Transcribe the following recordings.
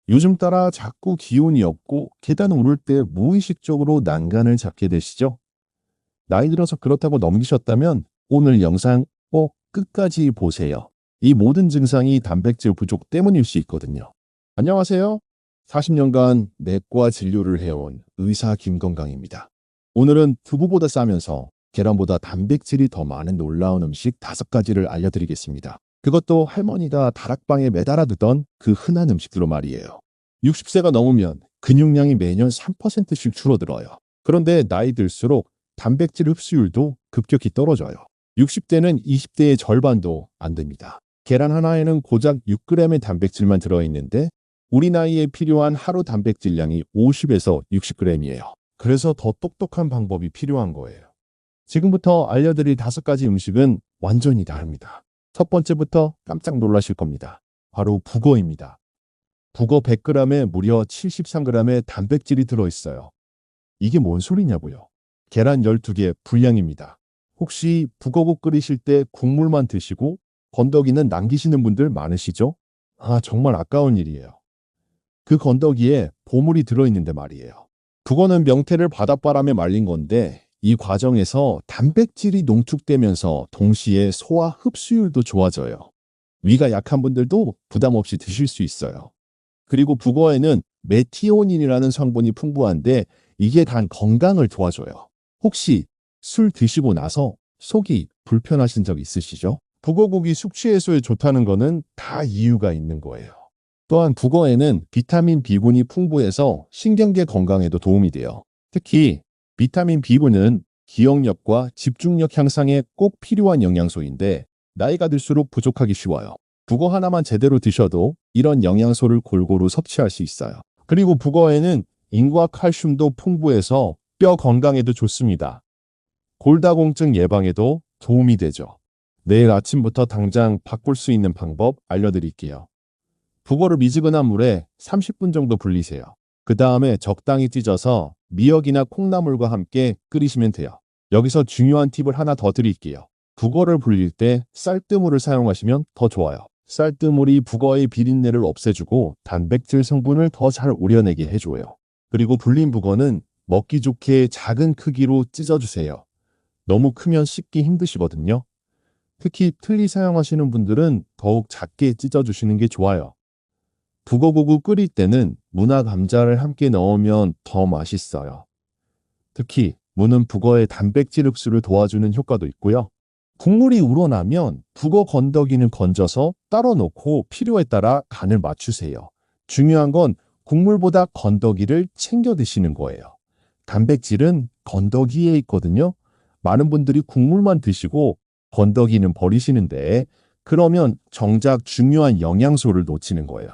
요즘 따라 자꾸 기운이 없고 계단 오를 때 무의식적으로 난간을 잡게 되시죠? 나이 들어서 그렇다고 넘기셨다면 오늘 영상 꼭 끝까지 보세요. 이 모든 증상이 단백질 부족 때문일 수 있거든요. 안녕하세요. 40년간 내과 진료를 해온 의사 김건강입니다. 오늘은 두부보다 싸면서 계란보다 단백질이 더 많은 놀라운 음식 5가지를 알려드리겠습니다. 그것도 할머니가 다락방에 매달아 두던 그 흔한 음식들로 말이에요. 60세가 넘으면 근육량이 매년 3%씩 줄어들어요. 그런데 나이 들수록 단백질 흡수율도 급격히 떨어져요. 60대는 20대의 절반도 안 됩니다. 계란 하나에는 고작 6g의 단백질만 들어있는데 우리 나이에 필요한 하루 단백질량이 50에서 60g이에요. 그래서 더 똑똑한 방법이 필요한 거예요. 지금부터 알려드릴 5가지 음식은 완전히 다릅니다. 첫 번째부터 깜짝 놀라실 겁니다. 바로 북어입니다. 북어 100g에 무려 73g의 단백질이 들어있어요. 이게 뭔 소리냐고요? 계란 12개 분량입니다. 혹시 북어국 끓이실 때 국물만 드시고 건더기는 남기시는 분들 많으시죠? 정말 아까운 일이에요. 그 건더기에 보물이 들어있는데 말이에요. 북어는 명태를 바닷바람에 말린 건데 이 과정에서 단백질이 농축되면서 동시에 소화 흡수율도 좋아져요. 위가 약한 분들도 부담 없이 드실 수 있어요. 그리고 북어에는 메티오닌이라는 성분이 풍부한데 이게 단 건강을 도와줘요. 혹시 술 드시고 나서 속이 불편하신 적 있으시죠? 북어국이 숙취 해소에 좋다는 거는 다 이유가 있는 거예요. 또한 북어에는 비타민 B군이 풍부해서 신경계 건강에도 도움이 돼요. 특히 비타민 B군은 기억력과 집중력 향상에 꼭 필요한 영양소인데 나이가 들수록 부족하기 쉬워요. 북어 하나만 제대로 드셔도 이런 영양소를 골고루 섭취할 수 있어요. 그리고 북어에는 인과 칼슘도 풍부해서 뼈 건강에도 좋습니다. 골다공증 예방에도 도움이 되죠. 내일 아침부터 당장 바꿀 수 있는 방법 알려드릴게요. 북어를 미지근한 물에 30분 정도 불리세요. 그 다음에 적당히 찢어서 미역이나 콩나물과 함께 끓이시면 돼요. 여기서 중요한 팁을 하나 더 드릴게요. 북어를 불릴 때 쌀뜨물을 사용하시면 더 좋아요. 쌀뜨물이 북어의 비린내를 없애주고 단백질 성분을 더 잘 우려내게 해줘요. 그리고 불린 북어는 먹기 좋게 작은 크기로 찢어주세요. 너무 크면 씹기 힘드시거든요. 특히 틀니 사용하시는 분들은 더욱 작게 찢어주시는 게 좋아요. 북어국을 끓일 때는 무나 감자를 함께 넣으면 더 맛있어요. 특히 무는 북어의 단백질 흡수를 도와주는 효과도 있고요. 국물이 우러나면 북어 건더기는 건져서 따로 놓고 필요에 따라 간을 맞추세요. 중요한 건 국물보다 건더기를 챙겨 드시는 거예요. 단백질은 건더기에 있거든요. 많은 분들이 국물만 드시고 건더기는 버리시는데 그러면 정작 중요한 영양소를 놓치는 거예요.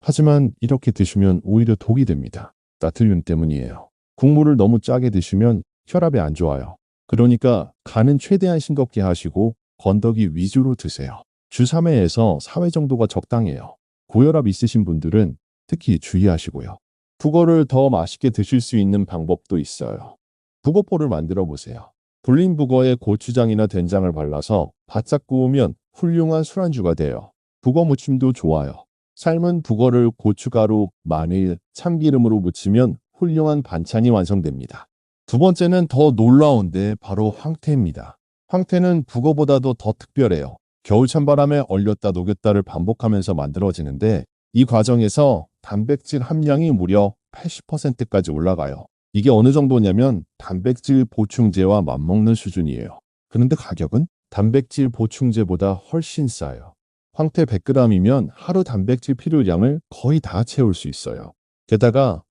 하지만 이렇게 드시면 오히려 독이 됩니다. 나트륨 때문이에요. 국물을 너무 짜게 드시면 혈압에 안 좋아요. 그러니까 간은 최대한 싱겁게 하시고 건더기 위주로 드세요. 주 3회에서 4회 정도가 적당해요. 고혈압 있으신 분들은 특히 주의하시고요. 북어를 더 맛있게 드실 수 있는 방법도 있어요. 북어포를 만들어 보세요. 불린 북어에 고추장이나 된장을 발라서 바짝 구우면 훌륭한 술안주가 돼요. 북어 무침도 좋아요. 삶은 북어를 고춧가루, 마늘, 참기름으로 무치면 훌륭한 반찬이 완성됩니다. 두 번째는 더 놀라운데 바로 황태입니다. 황태는 북어보다도 더 특별해요. 겨울 찬바람에 얼렸다 녹였다를 반복하면서 만들어지는데 이 과정에서 단백질 함량이 무려 80%까지 올라가요. 이게 어느 정도냐면 단백질 보충제와 맞먹는 수준이에요. 그런데 가격은 단백질 보충제보다 훨씬 싸요. 황태 100g이면 하루 단백질 필요량을 거의 다 채울 수 있어요. 게다가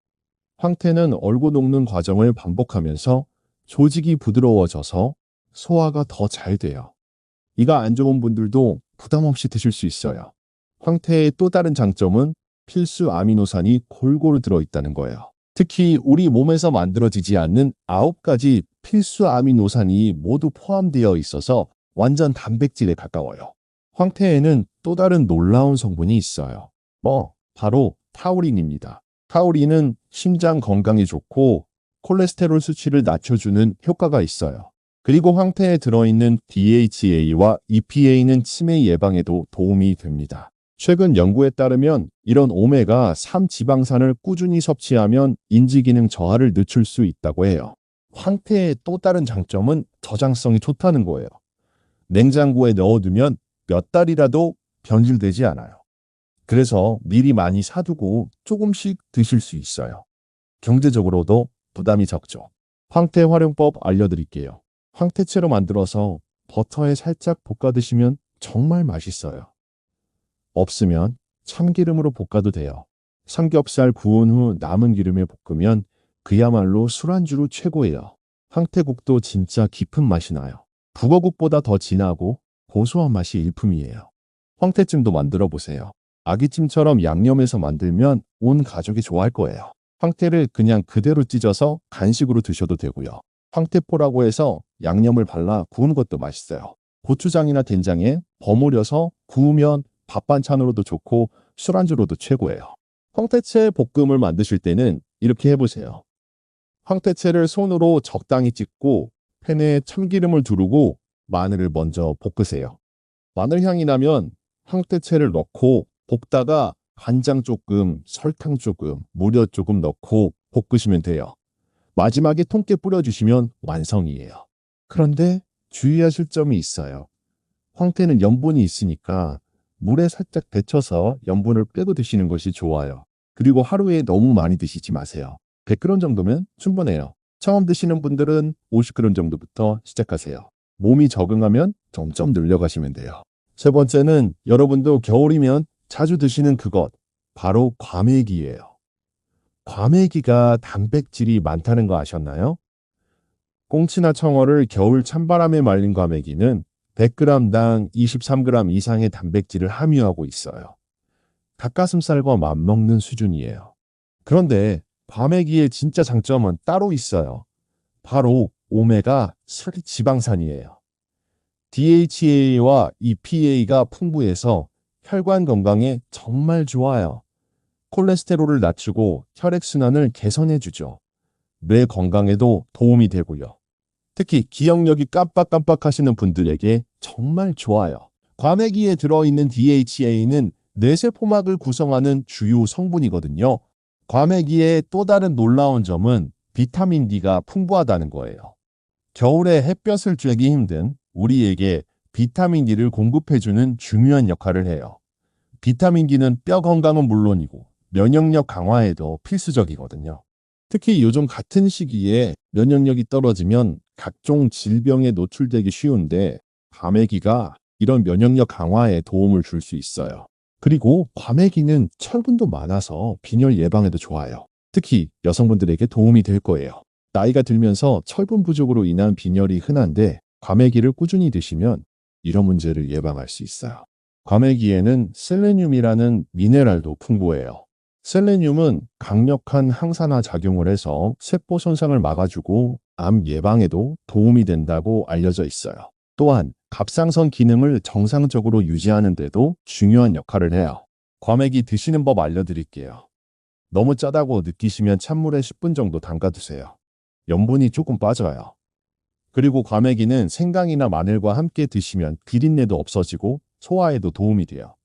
황태는 얼고 녹는 과정을 반복하면서 조직이 부드러워져서 소화가 더 잘 돼요. 이가 안 좋은 분들도 부담 없이 드실 수 있어요. 황태의 또 다른 장점은 필수 아미노산이 골고루 들어있다는 거예요. 특히 우리 몸에서 만들어지지 않는 9가지 필수 아미노산이 모두 포함되어 있어서 완전 단백질에 가까워요. 황태에는 또 다른 놀라운 성분이 있어요. 바로 타우린입니다. 타우린은 심장 건강에 좋고 콜레스테롤 수치를 낮춰주는 효과가 있어요. 그리고 황태에 들어있는 DHA와 EPA는 치매 예방에도 도움이 됩니다. 최근 연구에 따르면 이런 오메가3 지방산을 꾸준히 섭취하면 인지기능 저하를 늦출 수 있다고 해요. 황태의 또 다른 장점은 저장성이 좋다는 거예요. 냉장고에 넣어두면 몇 달이라도 변질되지 않아요. 그래서 미리 많이 사두고 조금씩 드실 수 있어요. 경제적으로도 부담이 적죠. 황태 활용법 알려드릴게요. 황태채로 만들어서 버터에 살짝 볶아 드시면 정말 맛있어요. 없으면 참기름으로 볶아도 돼요. 삼겹살 구운 후 남은 기름에 볶으면 그야말로 술안주로 최고예요. 황태국도 진짜 깊은 맛이 나요. 북어국보다 더 진하고 고소한 맛이 일품이에요. 황태찜도 만들어 보세요. 아기찜처럼 양념해서 만들면 온 가족이 좋아할 거예요. 황태를 그냥 그대로 찢어서 간식으로 드셔도 되고요. 황태포라고 해서 양념을 발라 구운 것도 맛있어요. 고추장이나 된장에 버무려서 구우면 밥 반찬으로도 좋고 술안주로도 최고예요. 황태채 볶음을 만드실 때는 이렇게 해보세요. 황태채를 손으로 적당히 찢고 팬에 참기름을 두르고 마늘을 먼저 볶으세요. 마늘 향이 나면 황태채를 넣고 볶다가 간장 조금, 설탕 조금, 무려 조금 넣고 볶으시면 돼요. 마지막에 통깨 뿌려주시면 완성이에요. 그런데 주의하실 점이 있어요. 황태는 염분이 있으니까 물에 살짝 데쳐서 염분을 빼고 드시는 것이 좋아요. 그리고 하루에 너무 많이 드시지 마세요. 100g 정도면 충분해요. 처음 드시는 분들은 50g 정도부터 시작하세요. 몸이 적응하면 점점 늘려가시면 돼요. 세 번째는 여러분도 겨울이면 자주 드시는 그것, 바로 과메기예요. 과메기가 단백질이 많다는 거 아셨나요? 꽁치나 청어를 겨울 찬바람에 말린 과메기는 100g당 23g 이상의 단백질을 함유하고 있어요. 닭가슴살과 맞먹는 수준이에요. 그런데 과메기의 진짜 장점은 따로 있어요. 바로 오메가3 지방산이에요. DHA와 EPA가 풍부해서 혈관 건강에 정말 좋아요. 콜레스테롤을 낮추고 혈액순환을 개선해주죠. 뇌 건강에도 도움이 되고요. 특히 기억력이 깜빡깜빡 하시는 분들에게 정말 좋아요. 과메기에 들어있는 DHA는 뇌세포막을 구성하는 주요 성분이거든요. 과메기의 또 다른 놀라운 점은 비타민 D가 풍부하다는 거예요. 겨울에 햇볕을 쬐기 힘든 우리에게 비타민 D를 공급해주는 중요한 역할을 해요. 비타민 D는 뼈 건강은 물론이고 면역력 강화에도 필수적이거든요. 특히 요즘 같은 시기에 면역력이 떨어지면 각종 질병에 노출되기 쉬운데 과메기가 이런 면역력 강화에 도움을 줄 수 있어요. 그리고 과메기는 철분도 많아서 빈혈 예방에도 좋아요. 특히 여성분들에게 도움이 될 거예요. 나이가 들면서 철분 부족으로 인한 빈혈이 흔한데 과메기를 꾸준히 드시면 이런 문제를 예방할 수 있어요. 과메기에는 셀레늄이라는 미네랄도 풍부해요. 셀레늄은 강력한 항산화 작용을 해서 세포 손상을 막아주고 암 예방에도 도움이 된다고 알려져 있어요. 또한 갑상선 기능을 정상적으로 유지하는 데도 중요한 역할을 해요. 과메기 드시는 법 알려드릴게요. 너무 짜다고 느끼시면 찬물에 10분 정도 담가 두세요. 염분이 조금 빠져요. 그리고 과메기는 생강이나 마늘과 함께 드시면 비린내도 없어지고 소화에도 도움이 돼요.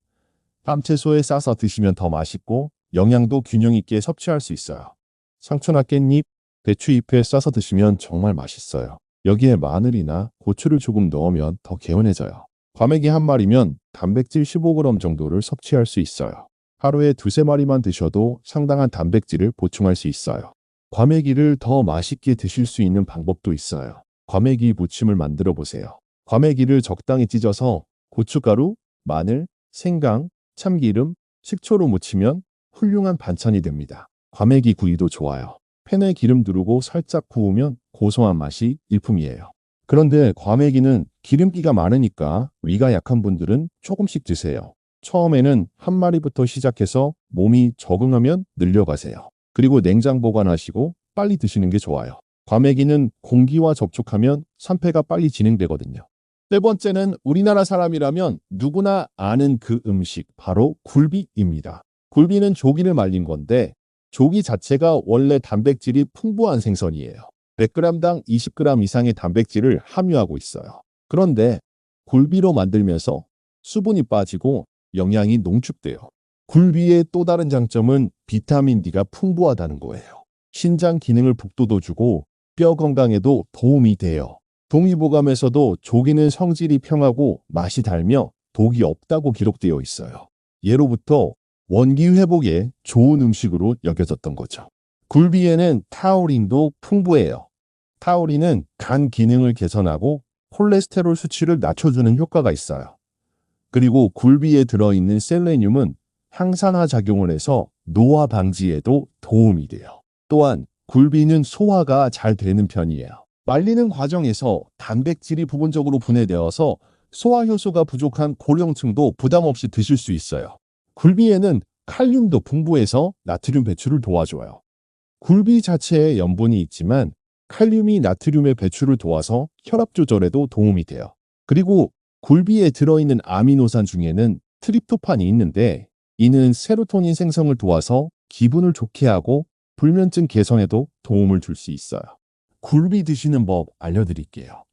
밤채소에 싸서 드시면 더 맛있고 영양도 균형 있게 섭취할 수 있어요. 상추나 깻잎, 배추잎에 싸서 드시면 정말 맛있어요. 여기에 마늘이나 고추를 조금 넣으면 더 개운해져요. 과메기 한 마리면 단백질 15g 정도를 섭취할 수 있어요. 하루에 두세 마리만 드셔도 상당한 단백질을 보충할 수 있어요. 과메기를 더 맛있게 드실 수 있는 방법도 있어요. 과메기 무침을 만들어 보세요. 과메기를 적당히 찢어서 고춧가루, 마늘, 생강, 참기름, 식초로 무치면 훌륭한 반찬이 됩니다. 과메기 구이도 좋아요. 팬에 기름 두르고 살짝 구우면 고소한 맛이 일품이에요. 그런데 과메기는 기름기가 많으니까 위가 약한 분들은 조금씩 드세요. 처음에는 한 마리부터 시작해서 몸이 적응하면 늘려가세요. 그리고 냉장 보관하시고 빨리 드시는 게 좋아요. 과메기는 공기와 접촉하면 산패가 빨리 진행되거든요. 네 번째는 우리나라 사람이라면 누구나 아는 그 음식, 바로 굴비입니다. 굴비는 조기를 말린 건데 조기 자체가 원래 단백질이 풍부한 생선이에요. 100g당 20g 이상의 단백질을 함유하고 있어요. 그런데 굴비로 만들면서 수분이 빠지고 영양이 농축돼요. 굴비의 또 다른 장점은 비타민 D가 풍부하다는 거예요. 신장 기능을 북돋워주고 뼈 건강에도 도움이 돼요. 동의보감에서도 조기는 성질이 평하고 맛이 달며 독이 없다고 기록되어 있어요. 예로부터 원기 회복에 좋은 음식으로 여겨졌던 거죠. 굴비에는 타우린도 풍부해요. 타우린은 간 기능을 개선하고 콜레스테롤 수치를 낮춰주는 효과가 있어요. 그리고 굴비에 들어있는 셀레늄은 항산화 작용을 해서 노화 방지에도 도움이 돼요. 또한 굴비는 소화가 잘 되는 편이에요. 말리는 과정에서 단백질이 부분적으로 분해되어서 소화 효소가 부족한 고령층도 부담 없이 드실 수 있어요. 굴비에는 칼륨도 풍부해서 나트륨 배출을 도와줘요. 굴비 자체에 염분이 있지만 칼륨이 나트륨의 배출을 도와서 혈압 조절에도 도움이 돼요. 그리고 굴비에 들어있는 아미노산 중에는 트립토판이 있는데 이는 세로토닌 생성을 도와서 기분을 좋게 하고 불면증 개선에도 도움을 줄 수 있어요. 굴비 드시는 법 알려드릴게요.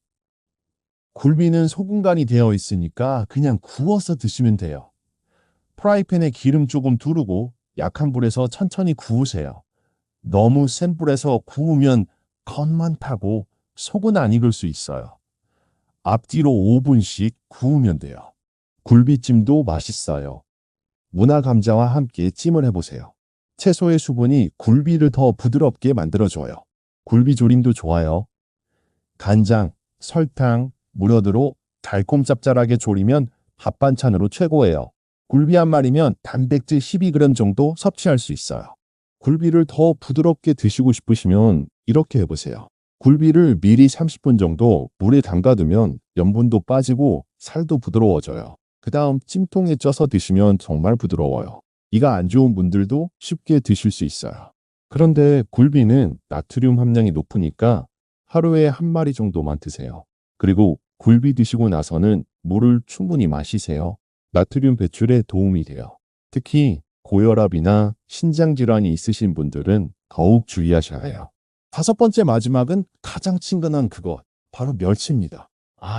굴비는 소금간이 되어 있으니까 그냥 구워서 드시면 돼요. 프라이팬에 기름 조금 두르고 약한 불에서 천천히 구우세요. 너무 센 불에서 구우면 겉만 타고 속은 안 익을 수 있어요. 앞뒤로 5분씩 구우면 돼요. 굴비찜도 맛있어요. 무나 감자와 함께 찜을 해보세요. 채소의 수분이 굴비를 더 부드럽게 만들어줘요. 굴비 조림도 좋아요. 간장, 설탕, 무려드로 달콤 짭짤하게 조리면 밥 반찬으로 최고예요. 굴비 한 마리면 단백질 12g 정도 섭취할 수 있어요. 굴비를 더 부드럽게 드시고 싶으시면 이렇게 해보세요. 굴비를 미리 30분 정도 물에 담가두면 염분도 빠지고 살도 부드러워져요. 그 다음 찜통에 쪄서 드시면 정말 부드러워요. 이가 안 좋은 분들도 쉽게 드실 수 있어요. 그런데 굴비는 나트륨 함량이 높으니까 하루에 한 마리 정도만 드세요. 그리고 굴비 드시고 나서는 물을 충분히 마시세요. 나트륨 배출에 도움이 돼요. 특히 고혈압이나 신장질환이 있으신 분들은 더욱 주의하셔야 해요. 5번째 마지막은 가장 친근한 그것, 바로 멸치입니다.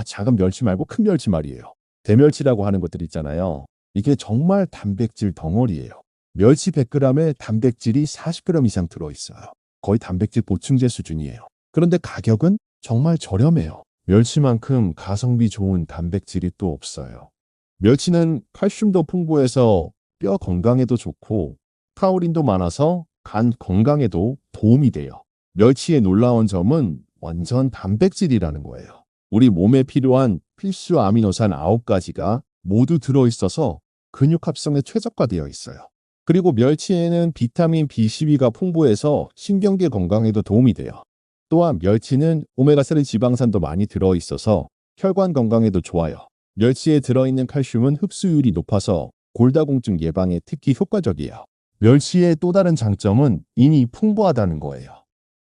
작은 멸치 말고 큰 멸치 말이에요. 대멸치라고 하는 것들 있잖아요. 이게 정말 단백질 덩어리예요. 멸치 100g에 단백질이 40g 이상 들어있어요. 거의 단백질 보충제 수준이에요. 그런데 가격은 정말 저렴해요. 멸치만큼 가성비 좋은 단백질이 또 없어요. 멸치는 칼슘도 풍부해서 뼈 건강에도 좋고 타우린도 많아서 간 건강에도 도움이 돼요. 멸치의 놀라운 점은 완전 단백질이라는 거예요. 우리 몸에 필요한 필수 아미노산 9가지가 모두 들어있어서 근육 합성에 최적화되어 있어요. 그리고 멸치에는 비타민 B12가 풍부해서 신경계 건강에도 도움이 돼요. 또한 멸치는 오메가3 지방산도 많이 들어있어서 혈관 건강에도 좋아요. 멸치에 들어있는 칼슘은 흡수율이 높아서 골다공증 예방에 특히 효과적이에요. 멸치의 또 다른 장점은 인이 풍부하다는 거예요.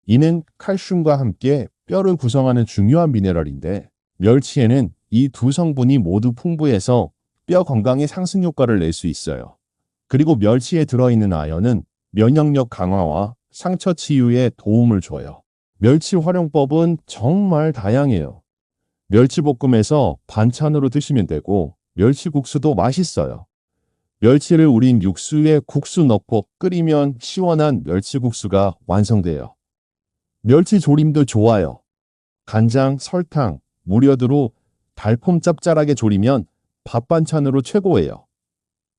이는 칼슘과 함께 뼈를 구성하는 중요한 미네랄인데 멸치에는 이 두 성분이 모두 풍부해서 뼈 건강에 상승 효과를 낼 수 있어요. 그리고 멸치에 들어있는 아연은 면역력 강화와 상처 치유에 도움을 줘요. 멸치 활용법은 정말 다양해요. 멸치볶음에서 반찬으로 드시면 되고 멸치국수도 맛있어요. 멸치를 우린 육수에 국수 넣고 끓이면 시원한 멸치국수가 완성돼요. 멸치 조림도 좋아요. 간장, 설탕, 무려두로 달콤 짭짤하게 조리면 밥 반찬으로 최고예요.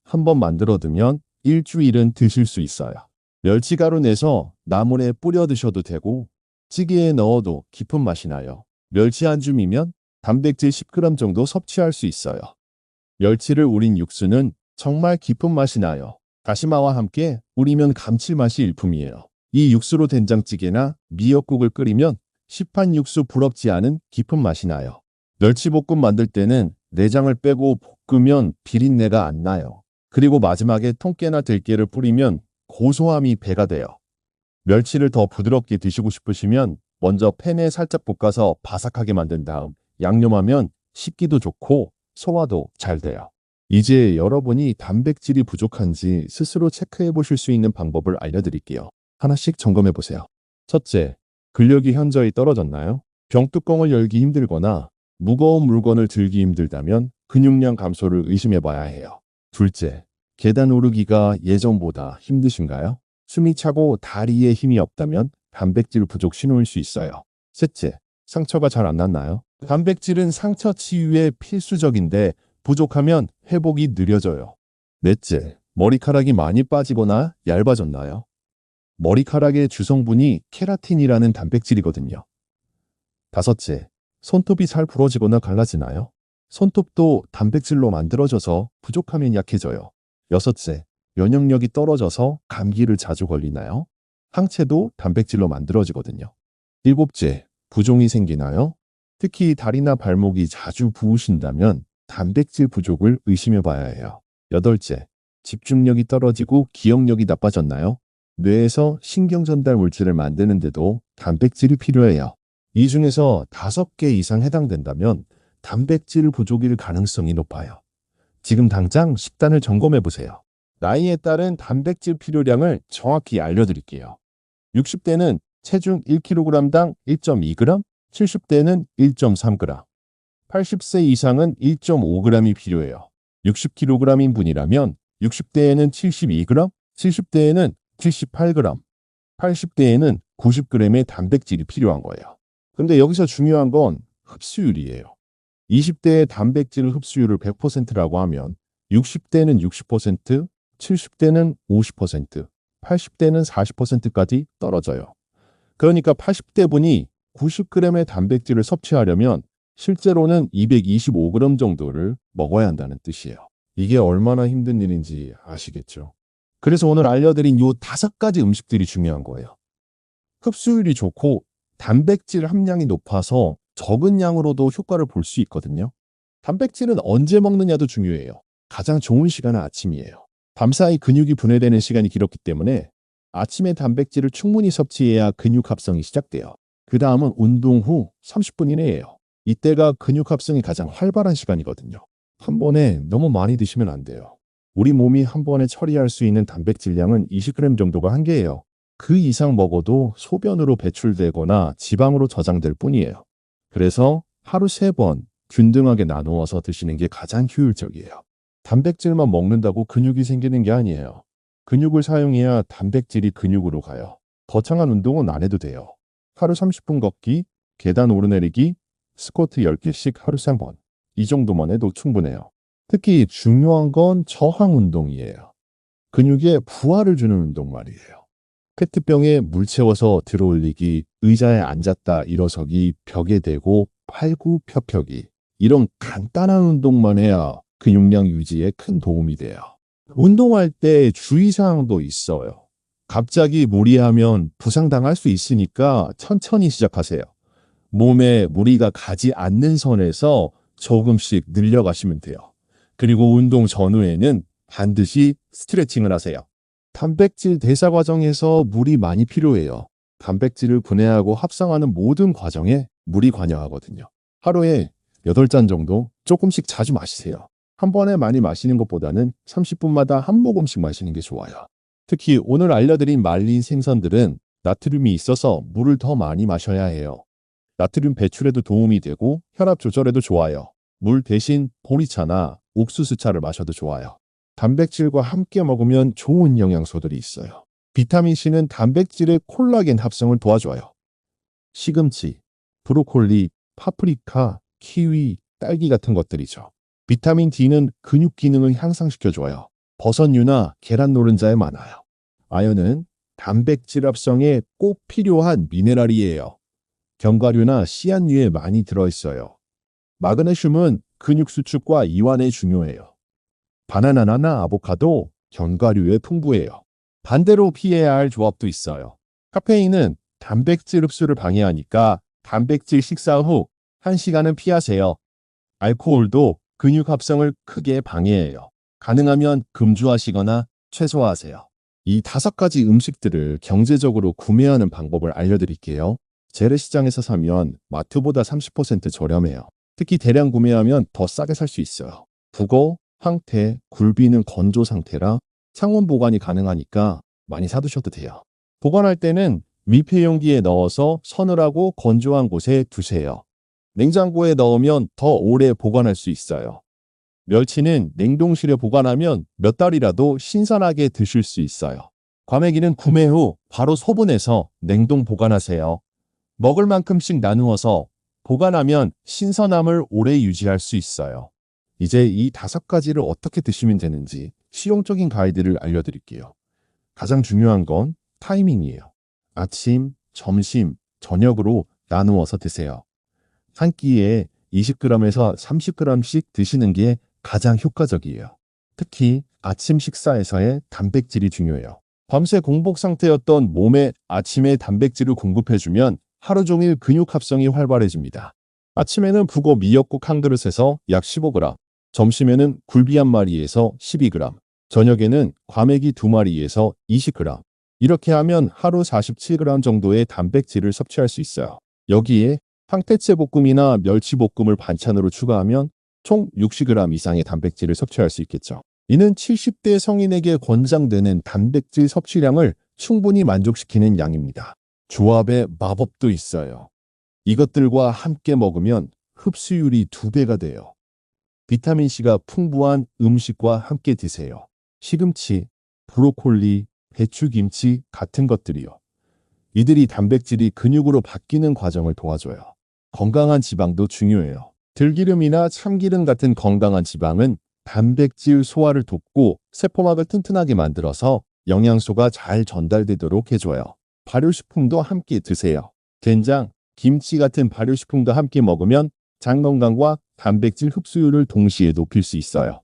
한번 만들어두면 일주일은 드실 수 있어요. 멸치가루 내서 나물에 뿌려 드셔도 되고 찌개에 넣어도 깊은 맛이 나요. 멸치 한 줌이면 단백질 10g 정도 섭취할 수 있어요. 멸치를 우린 육수는 정말 깊은 맛이 나요. 다시마와 함께 우리면 감칠맛이 일품이에요. 이 육수로 된장찌개나 미역국을 끓이면 시판 육수 부럽지 않은 깊은 맛이 나요. 멸치볶음 만들 때는 내장을 빼고 볶으면 비린내가 안 나요. 그리고 마지막에 통깨나 들깨를 뿌리면 고소함이 배가 돼요. 멸치를 더 부드럽게 드시고 싶으시면 먼저 팬에 살짝 볶아서 바삭하게 만든 다음 양념하면 식기도 좋고 소화도 잘 돼요. 이제 여러분이 단백질이 부족한지 스스로 체크해 보실 수 있는 방법을 알려드릴게요. 하나씩 점검해 보세요. 첫째, 근력이 현저히 떨어졌나요? 병뚜껑을 열기 힘들거나 무거운 물건을 들기 힘들다면 근육량 감소를 의심해 봐야 해요. 둘째, 계단 오르기가 예전보다 힘드신가요? 숨이 차고 다리에 힘이 없다면 단백질 부족 신호일 수 있어요. 셋째, 상처가 잘 안 났나요? 단백질은 상처 치유에 필수적인데 부족하면 회복이 느려져요. 넷째, 머리카락이 많이 빠지거나 얇아졌나요? 머리카락의 주성분이 케라틴이라는 단백질이거든요. 다섯째, 손톱이 잘 부러지거나 갈라지나요? 손톱도 단백질로 만들어져서 부족하면 약해져요. 여섯째, 면역력이 떨어져서 감기를 자주 걸리나요? 항체도 단백질로 만들어지거든요. 일곱째, 부종이 생기나요? 특히 다리나 발목이 자주 부으신다면 단백질 부족을 의심해 봐야 해요. 여덟째, 집중력이 떨어지고 기억력이 나빠졌나요? 뇌에서 신경 전달 물질을 만드는데도 단백질이 필요해요. 이 중에서 5개 이상 해당된다면 단백질 부족일 가능성이 높아요. 지금 당장 식단을 점검해 보세요. 나이에 따른 단백질 필요량을 정확히 알려드릴게요. 60대는 체중 1kg당 1.2g, 70대는 1.3g, 80세 이상은 1.5g이 필요해요. 60kg인 분이라면 60대에는 72g, 70대에는 78g, 80대에는 90g의 단백질이 필요한 거예요. 근데 여기서 중요한 건 흡수율이에요. 20대의 단백질 흡수율을 100%라고 하면 60대는 60%, 70대는 50%, 80대는 40%까지 떨어져요. 그러니까 80대 분이 90g의 단백질을 섭취하려면 실제로는 225g 정도를 먹어야 한다는 뜻이에요. 이게 얼마나 힘든 일인지 아시겠죠? 그래서 오늘 알려드린 이 5가지 음식들이 중요한 거예요. 흡수율이 좋고 단백질 함량이 높아서 적은 양으로도 효과를 볼 수 있거든요. 단백질은 언제 먹느냐도 중요해요. 가장 좋은 시간은 아침이에요. 밤사이 근육이 분해되는 시간이 길었기 때문에 아침에 단백질을 충분히 섭취해야 근육 합성이 시작돼요. 그 다음은 운동 후 30분 이내예요. 이때가 근육 합성이 가장 활발한 시간이거든요. 한 번에 너무 많이 드시면 안 돼요. 우리 몸이 한 번에 처리할 수 있는 단백질량은 20g 정도가 한계예요. 그 이상 먹어도 소변으로 배출되거나 지방으로 저장될 뿐이에요. 그래서 하루 3번 균등하게 나누어서 드시는 게 가장 효율적이에요. 단백질만 먹는다고 근육이 생기는 게 아니에요. 근육을 사용해야 단백질이 근육으로 가요. 거창한 운동은 안 해도 돼요. 하루 30분 걷기, 계단 오르내리기, 스쿼트 10개씩 하루 3번. 이 정도만 해도 충분해요. 특히 중요한 건 저항 운동이에요. 근육에 부하를 주는 운동 말이에요. 페트병에 물 채워서 들어올리기, 의자에 앉았다 일어서기, 벽에 대고 팔굽혀펴기. 이런 간단한 운동만 해야 근육량 유지에 큰 도움이 돼요. 운동할 때 주의사항도 있어요. 갑자기 무리하면 부상당할 수 있으니까 천천히 시작하세요. 몸에 무리가 가지 않는 선에서 조금씩 늘려가시면 돼요. 그리고 운동 전후에는 반드시 스트레칭을 하세요. 단백질 대사 과정에서 물이 많이 필요해요. 단백질을 분해하고 합성하는 모든 과정에 물이 관여하거든요. 하루에 8잔 정도 조금씩 자주 마시세요. 한 번에 많이 마시는 것보다는 30분마다 한 모금씩 마시는 게 좋아요. 특히 오늘 알려드린 말린 생선들은 나트륨이 있어서 물을 더 많이 마셔야 해요. 나트륨 배출에도 도움이 되고 혈압 조절에도 좋아요. 물 대신 보리차나 옥수수차를 마셔도 좋아요. 단백질과 함께 먹으면 좋은 영양소들이 있어요. 비타민C는 단백질의 콜라겐 합성을 도와줘요. 시금치, 브로콜리, 파프리카, 키위, 딸기 같은 것들이죠. 비타민 D는 근육 기능을 향상시켜줘요. 버섯류나 계란 노른자에 많아요. 아연은 단백질 합성에 꼭 필요한 미네랄이에요. 견과류나 씨앗류에 많이 들어있어요. 마그네슘은 근육 수축과 이완에 중요해요. 바나나나 아보카도, 견과류에 풍부해요. 반대로 피해야 할 조합도 있어요. 카페인은 단백질 흡수를 방해하니까 단백질 식사 후 1시간은 피하세요. 알코올도 근육 합성을 크게 방해해요. 가능하면 금주하시거나 최소화하세요. 이 5가지 음식들을 경제적으로 구매하는 방법을 알려드릴게요. 재래시장에서 사면 마트보다 30% 저렴해요. 특히 대량 구매하면 더 싸게 살 수 있어요. 북어, 황태, 굴비는 건조 상태라 상온 보관이 가능하니까 많이 사두셔도 돼요. 보관할 때는密폐 용기에 넣어서 서늘하고 건조한 곳에 두세요. 냉장고에 넣으면 더 오래 보관할 수 있어요. 멸치는 냉동실에 보관하면 몇 달이라도 신선하게 드실 수 있어요. 과메기는 구매 후 바로 소분해서 냉동 보관하세요. 먹을 만큼씩 나누어서 보관하면 신선함을 오래 유지할 수 있어요. 이제 이 5가지를 어떻게 드시면 되는지 실용적인 가이드를 알려드릴게요. 가장 중요한 건 타이밍이에요. 아침, 점심, 저녁으로 나누어서 드세요. 한 끼에 20g에서 30g씩 드시는 게 가장 효과적이에요. 특히 아침 식사에서의 단백질이 중요해요. 밤새 공복 상태였던 몸에 아침에 단백질을 공급해주면 하루 종일 근육 합성이 활발해집니다. 아침에는 북어 미역국 한 그릇에서 약 15g, 점심에는 굴비 한 마리에서 12g, 저녁에는 과메기 2마리에서 20g. 이렇게 하면 하루 47g 정도의 단백질을 섭취할 수 있어요. 여기에 황태채 볶음이나 멸치 볶음을 반찬으로 추가하면 총 60g 이상의 단백질을 섭취할 수 있겠죠. 이는 70대 성인에게 권장되는 단백질 섭취량을 충분히 만족시키는 양입니다. 조합의 마법도 있어요. 이것들과 함께 먹으면 흡수율이 2배가 돼요. 비타민C가 풍부한 음식과 함께 드세요. 시금치, 브로콜리, 배추김치 같은 것들이요. 이들이 단백질이 근육으로 바뀌는 과정을 도와줘요. 건강한 지방도 중요해요. 들기름이나 참기름 같은 건강한 지방은 단백질 소화를 돕고 세포막을 튼튼하게 만들어서 영양소가 잘 전달되도록 해줘요. 발효식품도 함께 드세요. 된장, 김치 같은 발효식품과 함께 먹으면 장 건강과 단백질 흡수율을 동시에 높일 수 있어요.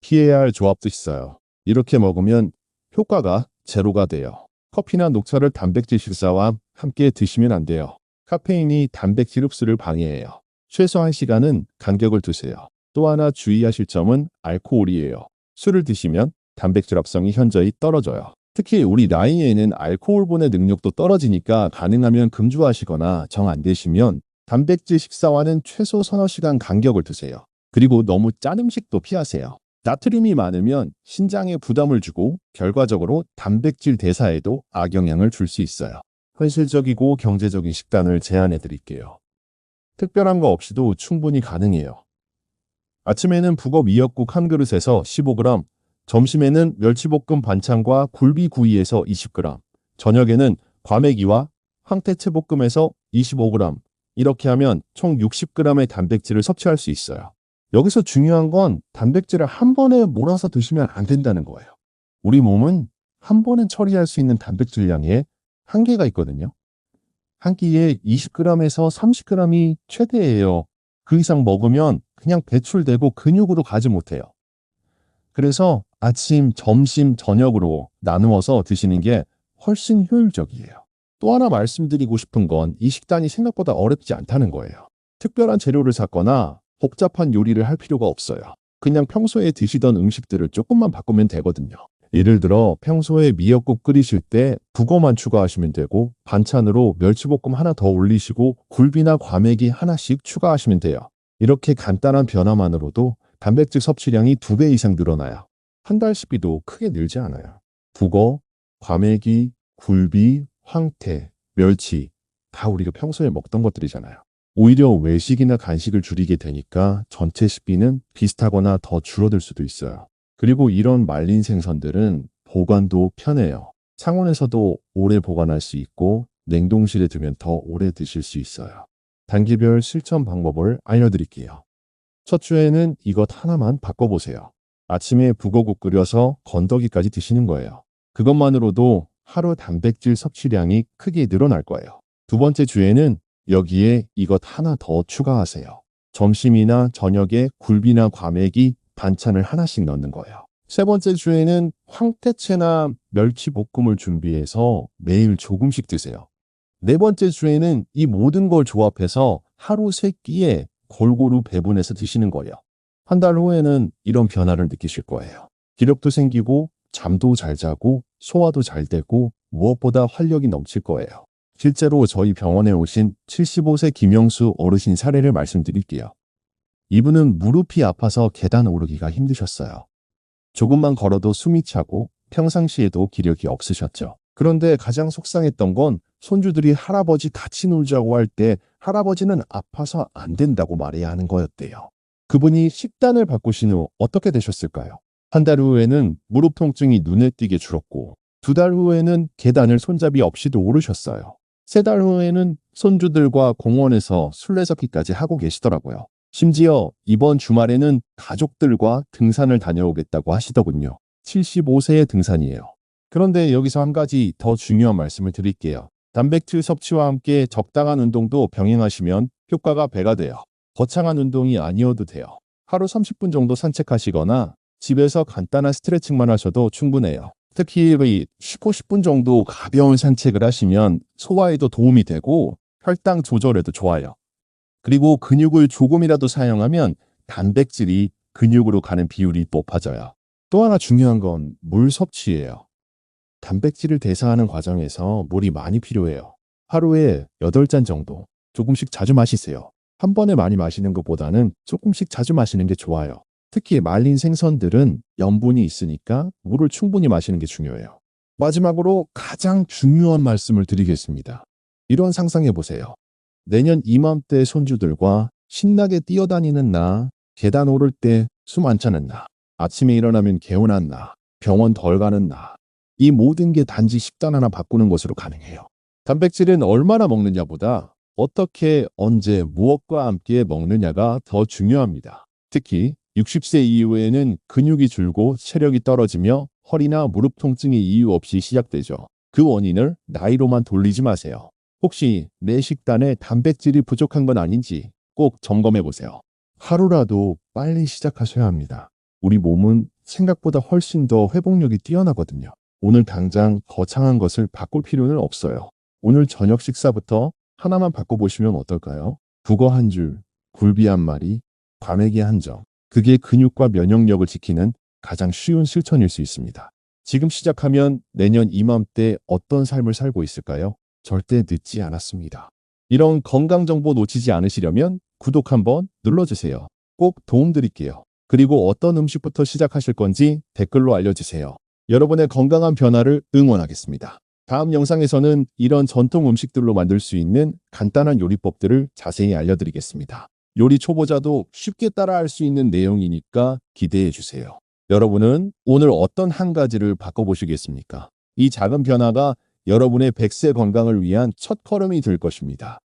피해야 할 조합도 있어요. 이렇게 먹으면 효과가 제로가 돼요. 커피나 녹차를 단백질 식사와 함께 드시면 안 돼요. 카페인이 단백질 흡수를 방해해요. 최소 1시간은 간격을 두세요. 또 하나 주의하실 점은 알코올이에요. 술을 드시면 단백질 합성이 현저히 떨어져요. 특히 우리 나이에는 알코올분해 능력도 떨어지니까 가능하면 금주하시거나 정 안 되시면 단백질 식사와는 최소 서너 시간 간격을 두세요. 그리고 너무 짠 음식도 피하세요. 나트륨이 많으면 신장에 부담을 주고 결과적으로 단백질 대사에도 악영향을 줄 수 있어요. 현실적이고 경제적인 식단을 제안해 드릴게요. 특별한 거 없이도 충분히 가능해요. 아침에는 북어 미역국 한 그릇에서 15g, 점심에는 멸치볶음 반찬과 굴비구이에서 20g, 저녁에는 과메기와 황태채 볶음에서 25g, 이렇게 하면 총 60g의 단백질을 섭취할 수 있어요. 여기서 중요한 건 단백질을 한 번에 몰아서 드시면 안 된다는 거예요. 우리 몸은 한 번에 처리할 수 있는 단백질량에 한계가 있거든요. 한 끼에 20g에서 30g이 최대예요. 그 이상 먹으면 그냥 배출되고 근육으로 가지 못해요. 그래서 아침, 점심, 저녁으로 나누어서 드시는 게 훨씬 효율적이에요. 또 하나 말씀드리고 싶은 건 이 식단이 생각보다 어렵지 않다는 거예요. 특별한 재료를 샀거나 복잡한 요리를 할 필요가 없어요. 그냥 평소에 드시던 음식들을 조금만 바꾸면 되거든요. 예를 들어 평소에 미역국 끓이실 때 북어만 추가하시면 되고 반찬으로 멸치볶음 하나 더 올리시고 굴비나 과메기 하나씩 추가하시면 돼요. 이렇게 간단한 변화만으로도 단백질 섭취량이 2배 이상 늘어나요. 한 달 식비도 크게 늘지 않아요. 북어, 과메기, 굴비, 황태, 멸치 다 우리가 평소에 먹던 것들이잖아요. 오히려 외식이나 간식을 줄이게 되니까 전체 식비는 비슷하거나 더 줄어들 수도 있어요. 그리고 이런 말린 생선들은 보관도 편해요. 상온에서도 오래 보관할 수 있고 냉동실에 두면 더 오래 드실 수 있어요. 단계별 실천 방법을 알려드릴게요. 첫 주에는 이것 하나만 바꿔보세요. 아침에 북어국 끓여서 건더기까지 드시는 거예요. 그것만으로도 하루 단백질 섭취량이 크게 늘어날 거예요. 두 번째 주에는 여기에 이것 하나 더 추가하세요. 점심이나 저녁에 굴비나 과메기, 반찬을 하나씩 넣는 거예요. 세 번째 주에는 황태채나 멸치볶음을 준비해서 매일 조금씩 드세요. 네 번째 주에는 이 모든 걸 조합해서 하루 3끼에 골고루 배분해서 드시는 거예요. 한 달 후에는 이런 변화를 느끼실 거예요. 기력도 생기고 잠도 잘 자고 소화도 잘 되고 무엇보다 활력이 넘칠 거예요. 실제로 저희 병원에 오신 75세 김영수 어르신 사례를 말씀드릴게요. 이분은 무릎이 아파서 계단 오르기가 힘드셨어요. 조금만 걸어도 숨이 차고 평상시에도 기력이 없으셨죠. 그런데 가장 속상했던 건 손주들이 할아버지 같이 놀자고 할 때 할아버지는 아파서 안 된다고 말해야 하는 거였대요. 그분이 식단을 바꾸신 후 어떻게 되셨을까요? 한 달 후에는 무릎 통증이 눈에 띄게 줄었고, 2달 후에는 계단을 손잡이 없이도 오르셨어요. 3달 후에는 손주들과 공원에서 술래잡기까지 하고 계시더라고요. 심지어 이번 주말에는 가족들과 등산을 다녀오겠다고 하시더군요. 75세의 등산이에요. 그런데 여기서 한 가지 더 중요한 말씀을 드릴게요. 단백질 섭취와 함께 적당한 운동도 병행하시면 효과가 배가 돼요. 거창한 운동이 아니어도 돼요. 하루 30분 정도 산책하시거나 집에서 간단한 스트레칭만 하셔도 충분해요. 특히 쉬고 10분 정도 가벼운 산책을 하시면 소화에도 도움이 되고 혈당 조절에도 좋아요. 그리고 근육을 조금이라도 사용하면 단백질이 근육으로 가는 비율이 높아져요. 또 하나 중요한 건 물 섭취예요. 단백질을 대사하는 과정에서 물이 많이 필요해요. 하루에 8잔 정도 조금씩 자주 마시세요. 한 번에 많이 마시는 것보다는 조금씩 자주 마시는 게 좋아요. 특히 말린 생선들은 염분이 있으니까 물을 충분히 마시는 게 중요해요. 마지막으로 가장 중요한 말씀을 드리겠습니다. 이런 상상해 보세요. 내년 이맘때 손주들과 신나게 뛰어다니는 나, 계단 오를 때 숨 안 차는 나, 아침에 일어나면 개운한 나, 병원 덜 가는 나. 이 모든 게 단지 식단 하나 바꾸는 것으로 가능해요. 단백질은 얼마나 먹느냐보다 어떻게, 언제, 무엇과 함께 먹느냐가 더 중요합니다. 특히 60세 이후에는 근육이 줄고 체력이 떨어지며 허리나 무릎 통증이 이유 없이 시작되죠. 그 원인을 나이로만 돌리지 마세요. 혹시 내 식단에 단백질이 부족한 건 아닌지 꼭 점검해 보세요. 하루라도 빨리 시작하셔야 합니다. 우리 몸은 생각보다 훨씬 더 회복력이 뛰어나거든요. 오늘 당장 거창한 것을 바꿀 필요는 없어요. 오늘 저녁 식사부터 하나만 바꿔보시면 어떨까요? 북어 한 줄, 굴비 한 마리, 과메기 한 점. 그게 근육과 면역력을 지키는 가장 쉬운 실천일 수 있습니다. 지금 시작하면 내년 이맘때 어떤 삶을 살고 있을까요? 절대 늦지 않았습니다. 이런 건강 정보 놓치지 않으시려면 구독 한번 눌러주세요. 꼭 도움드릴게요. 그리고 어떤 음식부터 시작하실 건지 댓글로 알려주세요. 여러분의 건강한 변화를 응원하겠습니다. 다음 영상에서는 이런 전통 음식들로 만들 수 있는 간단한 요리법들을 자세히 알려드리겠습니다. 요리 초보자도 쉽게 따라할 수 있는 내용이니까 기대해 주세요. 여러분은 오늘 어떤 한 가지를 바꿔보시겠습니까? 이 작은 변화가 여러분의 100세 건강을 위한 첫걸음이 될 것입니다.